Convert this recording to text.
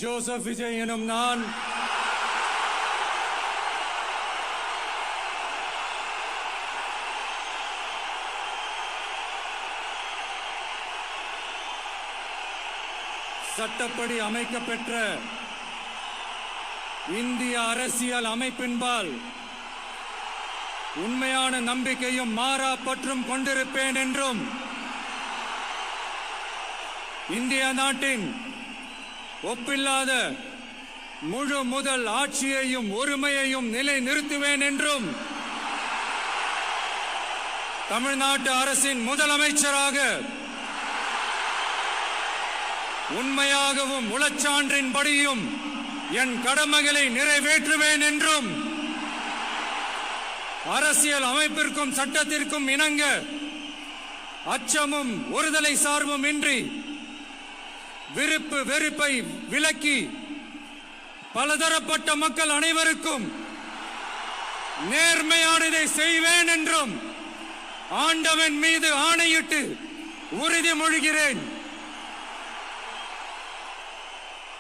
Joseph Vijay எனும் நான் சட்டப்படி அமைக்கப்பெற்ற இந்திய அரசியல் அமைப்பின்பால் உண்மையான நம்பிக்கையும் மாறா பற்றும் கொண்டிருப்பேன் என்றும் இந்திய நாட்டின் ஒப்பில்லாத முழு முதல் ஆட்சியையும் ஒருமையையும் நிலை நிறுத்துவேன் என்றும் தமிழ்நாட்டு அரசின் முதலமைச்சராக உண்மையாகவும் உளச்சான்றின்படியும் என் கடமைகளை நிறைவேற்றுவேன் என்றும் அரசியல் அமைப்பிற்கும் சட்டத்திற்கும் இணங்க அச்சமும் ஒருதலை சார்பும் இன்றி விருப்பு வெறுப்பை விலக்கி பலதரப்பட்ட மக்கள் அனைவருக்கும் நேர்மையானதை செய்வேன் என்றும் ஆண்டவன் மீது ஆணையிட்டு உறுதிமொழிகிறேன்.